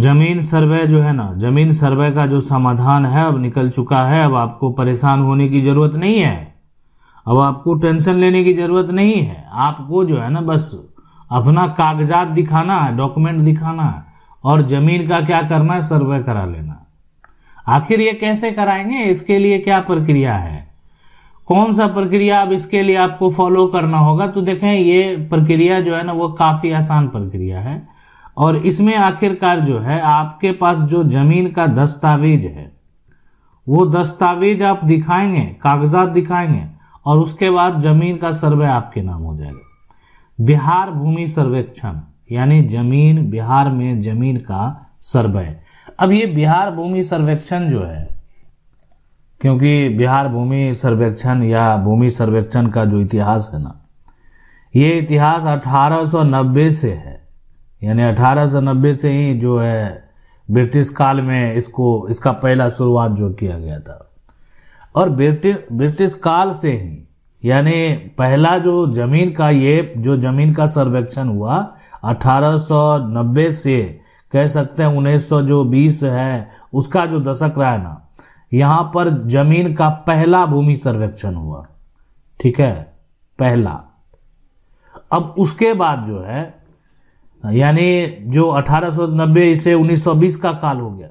जमीन सर्वे जो है ना, जमीन सर्वे का जो समाधान है अब निकल चुका है। अब आपको परेशान होने की जरूरत नहीं है, अब आपको टेंशन लेने की जरूरत नहीं है। आपको जो है ना बस अपना कागजात दिखाना है, डॉक्यूमेंट दिखाना है, और जमीन का क्या करना है, सर्वे करा लेना। आखिर ये कैसे कराएंगे, इसके लिए क्या प्रक्रिया है, कौन सा प्रक्रिया अब इसके लिए आपको फॉलो करना होगा? तो देखें, ये प्रक्रिया जो है ना वो काफी आसान प्रक्रिया है। और इसमें आखिरकार जो है आपके पास जो जमीन का दस्तावेज है वो दस्तावेज आप दिखाएंगे, कागजात दिखाएंगे, और उसके बाद जमीन का सर्वे आपके नाम हो जाएगा। बिहार भूमि सर्वेक्षण यानी जमीन, बिहार में जमीन का सर्वे। अब ये बिहार भूमि सर्वेक्षण जो है, क्योंकि बिहार भूमि सर्वेक्षण या भूमि सर्वेक्षण का जो इतिहास है ना, ये इतिहास 1890 से है। यानी 1890 से ही जो है ब्रिटिश काल में इसका पहला शुरुआत जो किया गया था। और ब्रिटिश काल से ही यानी पहला जो जमीन का सर्वेक्षण हुआ 1890 से, कह सकते हैं 1920 है उसका जो दशक रहा है ना, यहाँ पर जमीन का पहला भूमि सर्वेक्षण हुआ। ठीक है, पहला। अब उसके बाद जो है यानी जो 1890 से 1920 का काल हो गया।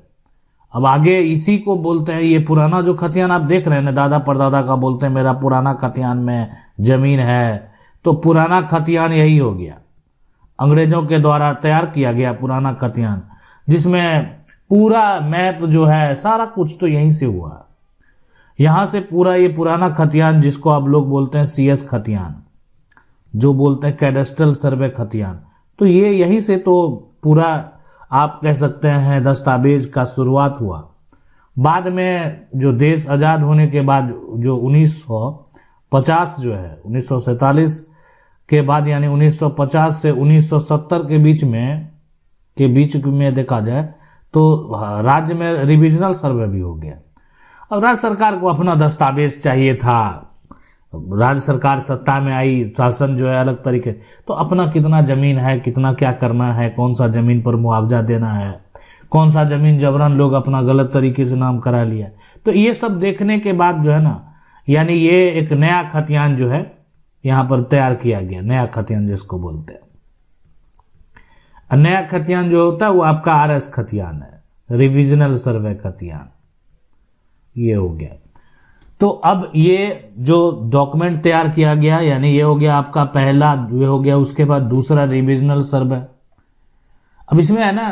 अब आगे इसी को बोलते हैं, ये पुराना जो खतियान आप देख रहे हैं ना, दादा परदादा का बोलते हैं मेरा पुराना खतियान में जमीन है, तो पुराना खतियान यही हो गया। अंग्रेजों के द्वारा तैयार किया गया पुराना खतियान, जिसमें पूरा मैप जो है सारा कुछ तो यहीं से हुआ। यहाँ से पूरा ये पुराना खतियान, जिसको आप लोग बोलते हैं CS खतियान, जो बोलते हैं कैडेस्ट्रल सर्वे खतियान, तो ये यहीं से तो पूरा आप कह सकते हैं दस्तावेज का शुरुआत हुआ। बाद में जो देश आज़ाद होने के बाद जो 1950 जो है 1947 के बाद, यानी 1950 से 1970 के बीच में देखा जाए तो राज्य में रिविजनल सर्वे भी हो गया। अब राज्य सरकार को अपना दस्तावेज चाहिए था, राज्य सरकार सत्ता में आई, शासन जो है अलग तरीके, तो अपना कितना जमीन है, कितना क्या करना है, कौन सा जमीन पर मुआवजा देना है, कौन सा जमीन जबरन लोग अपना गलत तरीके से नाम करा लिया, तो ये सब देखने के बाद जो है ना, यानी ये एक नया खतियान जो है यहाँ पर तैयार किया गया। नया खतियान जिसको बोलते हैं, नया खतियान जो होता है वो आपका RS खतियान है, रिविजनल सर्वे खतियान, ये हो गया। तो अब ये जो डॉक्यूमेंट तैयार किया गया, यानी ये हो गया आपका पहला, ये हो गया, उसके बाद दूसरा रिविजनल सर्वे। अब इसमें है ना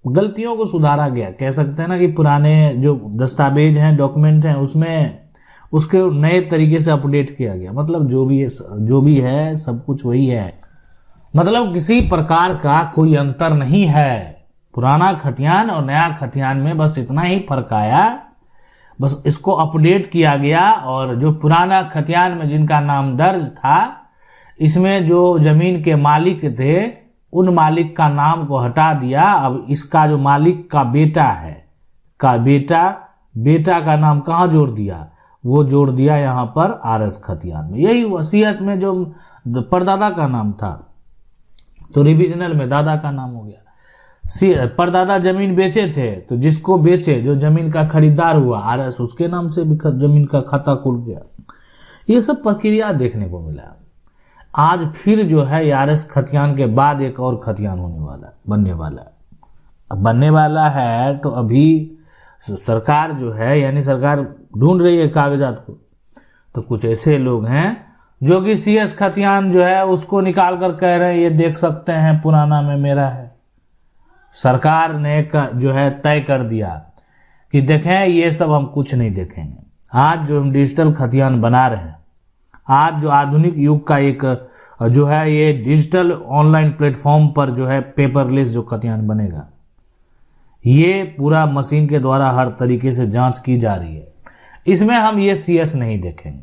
गलतियों को सुधारा गया, कह सकते हैं ना कि पुराने जो दस्तावेज हैं, डॉक्यूमेंट हैं, उसमें उसके नए तरीके से अपडेट किया गया। मतलब जो भी है सब कुछ वही है, मतलब किसी प्रकार का कोई अंतर नहीं है पुराना खतियान और नया खतियान में, बस इतना ही फर्क आया, बस इसको अपडेट किया गया। और जो पुराना खतियान में जिनका नाम दर्ज था, इसमें जो जमीन के मालिक थे उन मालिक का नाम को हटा दिया। अब इसका जो मालिक का बेटा है, बेटा का नाम कहाँ जोड़ दिया, वो जोड़ दिया यहाँ पर RS खतियान में। यही हुआ। CS में जो परदादा का नाम था तो रिविजनल में दादा का नाम हो गया। परदादा जमीन बेचे थे तो जिसको बेचे, जो जमीन का खरीदार हुआ, RS उसके नाम से भी जमीन का खाता खुल गया। ये सब प्रक्रिया देखने को मिला। आज फिर जो है RS खतियान के बाद एक और खतियान बनने वाला है। तो अभी सरकार जो है, यानी सरकार ढूंढ रही है कागजात को, तो कुछ ऐसे लोग हैं जो कि CS खतियान जो है उसको निकाल कर कह रहे हैं ये देख सकते हैं पुराना में मेरा है। सरकार ने जो है तय कर दिया कि देखें ये सब हम कुछ नहीं देखेंगे। आज जो हम डिजिटल खतियान बना रहे हैं, आज जो आधुनिक युग का एक जो है ये डिजिटल ऑनलाइन प्लेटफॉर्म पर जो है पेपरलेस जो खतियान बनेगा, ये पूरा मशीन के द्वारा हर तरीके से जांच की जा रही है। इसमें हम ये CS नहीं देखेंगे,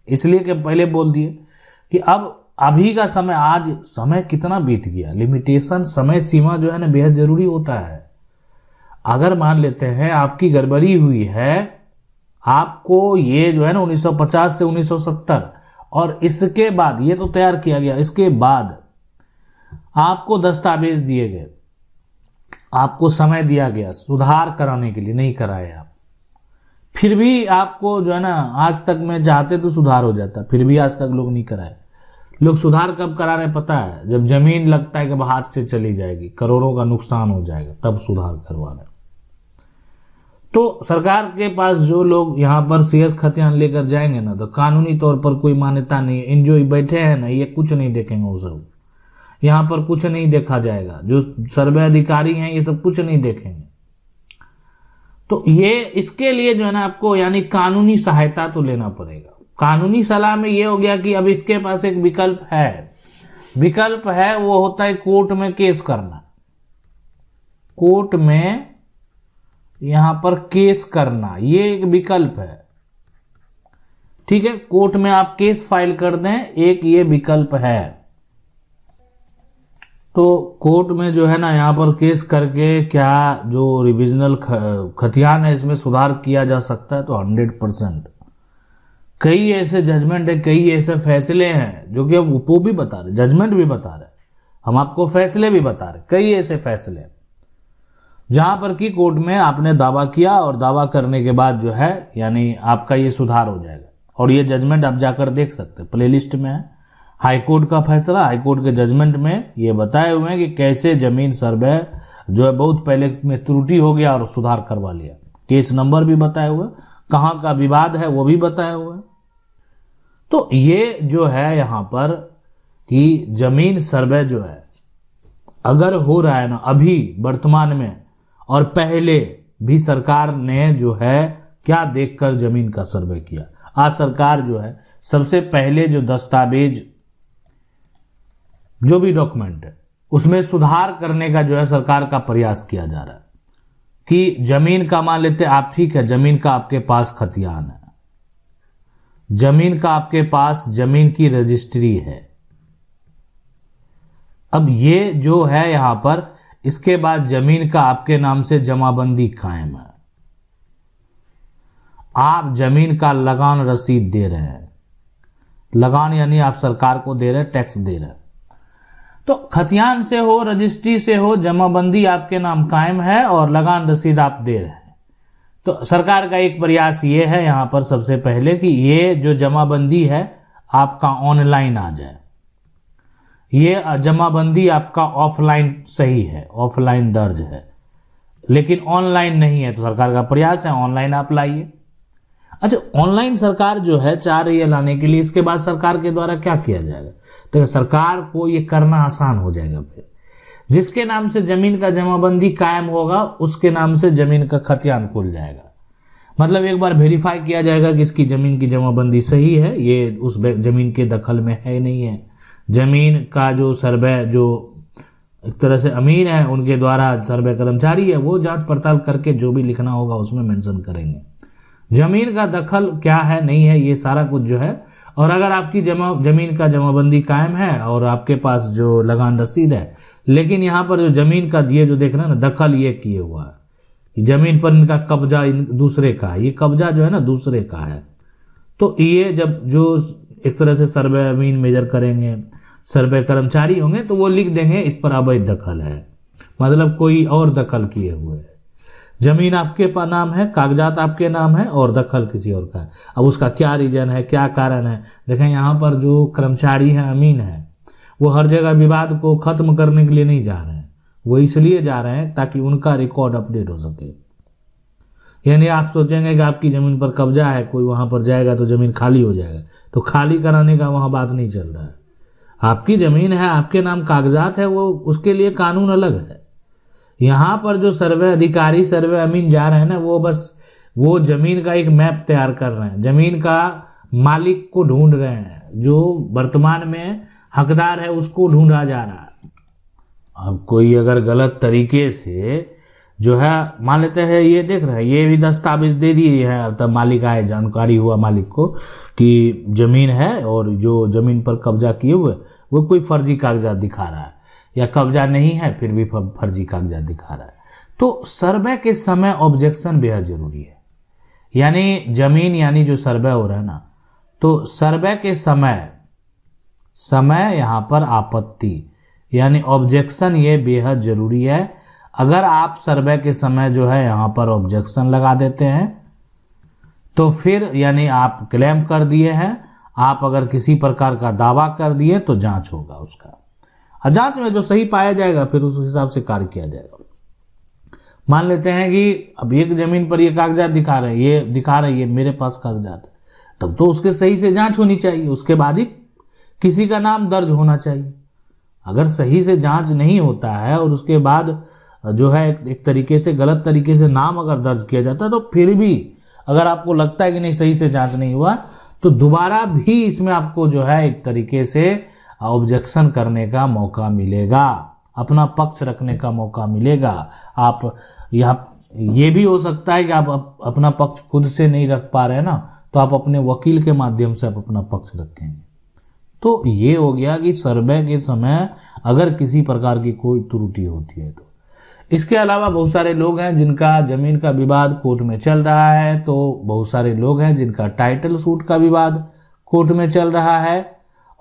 इसलिए कि पहले बोल दिए कि अब अभी का समय, आज समय कितना बीत गया, लिमिटेशन, समय सीमा जो है ना बेहद जरूरी होता है। अगर मान लेते हैं आपकी गड़बड़ी हुई है, आपको ये जो है ना 1950 से 1970 और इसके बाद ये तो तैयार किया गया, इसके बाद आपको दस्तावेज दिए गए, आपको समय दिया गया सुधार कराने के लिए, नहीं कराए आप, फिर भी आपको जो है ना, आज तक में चाहते तो सुधार हो जाता, फिर भी आज तक लोग नहीं कराए। लोग सुधार कब करा रहे पता है? जब जमीन लगता है कि हाथ से चली जाएगी, करोड़ों का नुकसान हो जाएगा, तब सुधार करवा रहे। तो सरकार के पास जो लोग यहाँ पर सीएस खतियान लेकर जाएंगे ना, तो कानूनी तौर पर कोई मान्यता नहीं है। इन जो बैठे हैं ना, ये कुछ नहीं देखेंगे, वो सब यहाँ पर कुछ नहीं देखा जाएगा। जो सर्वे अधिकारी हैं ये सब कुछ नहीं देखेंगे। तो ये इसके लिए जो है ना, आपको यानी कानूनी सहायता तो लेना पड़ेगा। कानूनी सलाह में ये हो गया कि अब इसके पास एक विकल्प है। विकल्प है वो होता है कोर्ट में केस करना। कोर्ट में यहां पर केस करना, ये एक विकल्प है। ठीक है, कोर्ट में आप केस फाइल कर दें, एक ये विकल्प है। तो कोर्ट में जो है ना, यहाँ पर केस करके क्या जो रिविजनल खतियान है इसमें सुधार किया जा सकता है, तो 100%। कई ऐसे जजमेंट है, कई ऐसे फैसले हैं जो कि हम वो भी बता रहे, जजमेंट भी बता रहे, हम आपको फैसले भी बता रहे। कई ऐसे फैसले जहां पर कि कोर्ट में आपने दावा किया और दावा करने के बाद जो है यानी आपका ये सुधार हो जाएगा। और ये जजमेंट आप जाकर देख सकते हैं, प्लेलिस्ट में है हाईकोर्ट का फैसला। हाईकोर्ट के जजमेंट में ये बताए हुए हैं कि कैसे जमीन सर्वे जो है बहुत पहले में त्रुटि हो गया और सुधार करवा लिया। केस नंबर भी बताए हुए, कहाँ का विवाद है वो भी बताए हुए। तो ये जो है यहाँ पर कि जमीन सर्वे जो है अगर हो रहा है ना अभी वर्तमान में, और पहले भी सरकार ने जो है क्या देखकर जमीन का सर्वे किया। आज सरकार जो है सबसे पहले जो दस्तावेज जो भी डॉक्यूमेंट है उसमें सुधार करने का जो है सरकार का प्रयास किया जा रहा है कि जमीन का मान लेते आप, ठीक है, जमीन का आपके पास खतियान है, जमीन का आपके पास जमीन की रजिस्ट्री है। अब ये जो है यहां पर, इसके बाद जमीन का आपके नाम से जमाबंदी कायम है। आप जमीन का लगान रसीद दे रहे हैं। लगान यानी आप सरकार को दे रहे हैं, टैक्स दे रहे हैं। तो खतियान से हो, रजिस्ट्री से हो, जमाबंदी आपके नाम कायम है और लगान रसीद आप दे रहे हैं। तो सरकार का एक प्रयास ये है यहाँ पर सबसे पहले कि ये जो जमाबंदी है आपका ऑनलाइन आ जाए। ये जमाबंदी आपका ऑफलाइन सही है, ऑफलाइन दर्ज है, लेकिन ऑनलाइन नहीं है। तो सरकार का प्रयास है ऑनलाइन आप लाइए। अच्छा, ऑनलाइन सरकार जो है चाह रही है लाने के लिए, इसके बाद सरकार के द्वारा क्या किया जाएगा? तो सरकार को ये करना आसान हो जाएगा। फिर जिसके नाम से जमीन का जमाबंदी कायम होगा उसके नाम से जमीन का खतियान खुल जाएगा। मतलब एक बार वेरीफाई किया जाएगा कि इसकी जमीन की जमाबंदी सही है, ये उस जमीन के दखल में है नहीं है। जमीन का जो सर्वे जो एक तरह से अमीन है उनके द्वारा सर्वे कर्मचारी है, वो जांच पड़ताल करके जो भी लिखना होगा उसमें मेंशन करेंगे। जमीन का दखल क्या है नहीं है ये सारा कुछ जो है। और अगर आपकी जमीन का जमाबंदी कायम है और आपके पास जो लगान रसीद है, लेकिन यहाँ पर जो जमीन का ये जो देख रहे हैं ना दखल ये किए हुआ है, जमीन पर इनका कब्जा दूसरे का है, ये कब्जा जो है ना दूसरे का है। तो ये जब जो एक तरह से सर्वे अमीन मेजर करेंगे, सर्वे कर्मचारी होंगे, तो वो लिख देंगे इस पर अवैध दखल है, मतलब कोई और दखल किए हुए है। जमीन आपके नाम है, कागजात आपके नाम है और दखल किसी और का है। अब उसका क्या रीजन है, क्या कारण है? देखें यहाँ पर जो कर्मचारी हैं, अमीन है, वो हर जगह विवाद को खत्म करने के लिए नहीं जा रहे हैं, वो इसलिए जा रहे हैं ताकि उनका रिकॉर्ड अपडेट हो सके। यानी आप सोचेंगे कि आपकी जमीन पर कब्जा है, कोई वहां पर जाएगा तो जमीन खाली हो जाएगा, तो खाली कराने का वहां बात नहीं चल रहा है। आपकी जमीन है, आपके नाम कागजात है, वो उसके लिए कानून अलग है। यहाँ पर जो सर्वे अधिकारी, सर्वे अमीन जा रहे हैं ना, वो बस वो जमीन का एक मैप तैयार कर रहे हैं, जमीन का मालिक को ढूंढ रहे हैं, जो वर्तमान में हकदार है उसको ढूंढा जा रहा है। अब कोई अगर गलत तरीके से जो है मान लेते हैं, ये देख रहे हैं, ये भी दस्तावेज दे दिए हैं, अब तब मालिक आए, जानकारी हुआ मालिक को कि जमीन है और जो जमीन पर कब्जा किए हुए वो कोई फर्जी कागजात दिखा रहा है, या कब्जा नहीं है फिर भी फर्जी कागजात दिखा रहा है। तो सर्वे के समय ऑब्जेक्शन बेहद जरूरी है। यानी जमीन यानी जो सर्वे हो रहा है ना, तो सर्वे के समय यहाँ पर आपत्ति यानी ऑब्जेक्शन ये बेहद जरूरी है। अगर आप सर्वे के समय जो है यहाँ पर ऑब्जेक्शन लगा देते हैं तो फिर यानी आप क्लेम कर दिए हैं, आप अगर किसी प्रकार का दावा कर दिए तो जांच होगा उसका, और जांच में जो सही पाया जाएगा फिर उस हिसाब से कार्य किया जाएगा। मान लेते हैं कि अब एक जमीन पर ये कागजात दिखा रहे हैं, ये मेरे पास कागजात है, तब तो उसके सही से जांच होनी चाहिए, उसके बाद ही किसी का नाम दर्ज होना चाहिए। अगर सही से जांच नहीं होता है और उसके बाद जो है एक तरीके से गलत तरीके से नाम अगर दर्ज किया जाता है, तो फिर भी अगर आपको लगता है कि नहीं सही से जांच नहीं हुआ, तो दोबारा भी इसमें आपको जो है एक तरीके से ऑब्जेक्शन करने का मौका मिलेगा, अपना पक्ष रखने का मौका मिलेगा। आप यहाँ ये भी हो सकता है कि आप अपना पक्ष खुद से नहीं रख पा रहे हैं ना, तो आप अपने वकील के माध्यम से आप अपना पक्ष रखेंगे। तो ये हो गया कि सर्वे के समय अगर किसी प्रकार की कोई त्रुटि होती है तो। इसके अलावा बहुत सारे लोग हैं जिनका जमीन का विवाद कोर्ट में चल रहा है, तो बहुत सारे लोग हैं जिनका टाइटल सूट का विवाद कोर्ट में चल रहा है,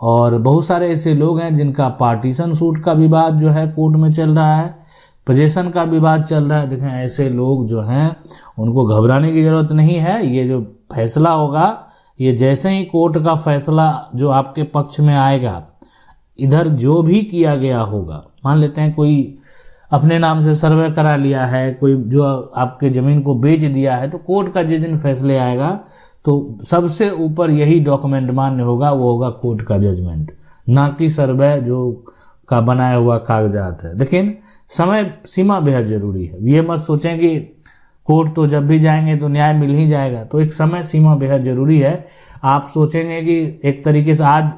और बहुत सारे ऐसे लोग हैं जिनका पार्टीशन सूट का विवाद जो है कोर्ट में चल रहा है, पोजीशन का विवाद चल रहा है। देखें, ऐसे लोग जो हैं उनको घबराने की ज़रूरत नहीं है। ये जो फैसला होगा, ये जैसे ही कोर्ट का फैसला जो आपके पक्ष में आएगा, इधर जो भी किया गया होगा, मान लेते हैं कोई अपने नाम से सर्वे करा लिया है, कोई जो आपके ज़मीन को बेच दिया है, तो कोर्ट का जिस दिन फैसले आएगा तो सबसे ऊपर यही डॉक्यूमेंट मान्य होगा, वो होगा कोर्ट का जजमेंट, ना कि सर्वे जो का बनाया हुआ कागजात है। लेकिन समय सीमा बेहद ज़रूरी है। ये मत सोचें कि कोर्ट तो जब भी जाएंगे तो न्याय मिल ही जाएगा, तो एक समय सीमा बेहद ज़रूरी है। आप सोचेंगे कि एक तरीके से आज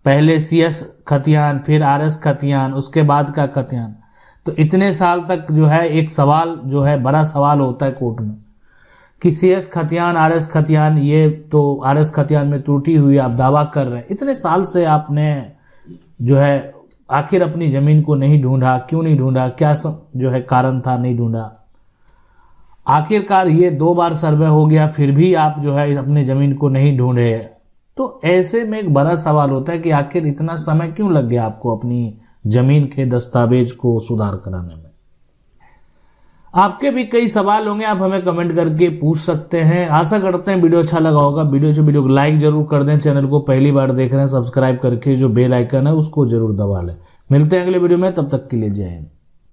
पहले CS खतियान, फिर RS खतियान, उसके बाद का खतियान, तो इतने साल तक जो है एक सवाल जो है बड़ा सवाल होता है कोर्ट में कि CS खतियान, RS खतियान, ये तो RS खतियान में त्रुटि हुई, आप दावा कर रहे हैं। इतने साल से आपने जो है आखिर अपनी ज़मीन को नहीं ढूंढा, क्यों नहीं ढूंढा, क्या जो है कारण था नहीं ढूंढा। आखिरकार ये 2 बार सर्वे हो गया, फिर भी आप जो है अपनी ज़मीन को नहीं ढूंढे, तो ऐसे में एक बड़ा सवाल होता है कि आखिर इतना समय क्यों लग गया आपको अपनी ज़मीन के दस्तावेज को सुधार कराने में। आपके भी कई सवाल होंगे, आप हमें कमेंट करके पूछ सकते हैं। आशा करते हैं वीडियो अच्छा लगा होगा। वीडियो को लाइक जरूर कर दें। चैनल को पहली बार देख रहे हैं, सब्सक्राइब करके जो बेल आइकन है उसको जरूर दबा लें। मिलते हैं अगले वीडियो में, तब तक के लिए जय हिंद।